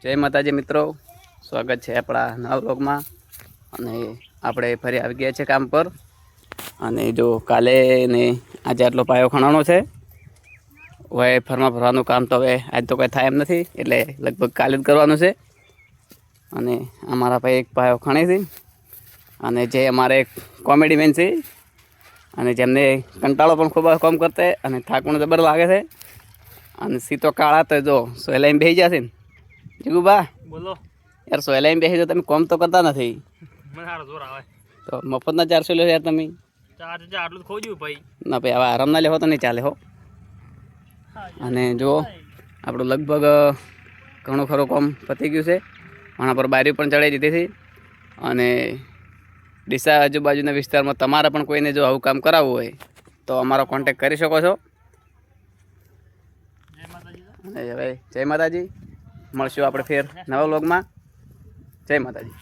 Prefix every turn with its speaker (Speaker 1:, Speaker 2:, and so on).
Speaker 1: જય માતાજી મિત્રો, સ્વાગત છે આપણા નવા વ્લોગમાં। અને આપણે ફરી આવી ગયા છે કામ પર। અને જો કાલે ને આજે આટલો પાયો ખણાનો છે। હવે ફરમાં ભરવાનું કામ તો હવે આજ તો કંઈ થાય એમ નથી, એટલે લગભગ કાલે જ કરવાનું છે। અને અમારા ભાઈ એક પાયો ખણે છે, અને જે અમારે કોમેડી મેન છે, અને જેમને કંટાળો પણ ખૂબ કામ કરતે અને થાક પણ જબર લાગે છે। અને સીતો કાળા તો જો સોયલાઈને બેસી જશે ને જીગુબા,
Speaker 2: બોલો
Speaker 1: યાર સોયલાઈને બેસી તો તમે કોમ તો કરતા નથી,
Speaker 2: મને સારો જોર આવે
Speaker 1: તો મફતના 400 લ્યો યાર તમે।
Speaker 2: ચાર આટલું ખોજ્યું ભાઈ
Speaker 1: ના ભાઈ, હવે આરામ ના લેવો તો નહીં ચાલે હો। અને જો આપણું લગભગ ઘણું ખરું કામ પતી ગયું છે। આના પર બારી પણ ચડાવી દીધી હતી। અને ડીસા આજુબાજુના વિસ્તારમાં તમારે પણ કોઈને જો આવું કામ કરાવવું હોય તો અમારો કોન્ટેક કરી શકો છો। અને હવે જય માતાજી, મળશું આપણે ફેર નવા વ્લોગમાં। જય માતાજી।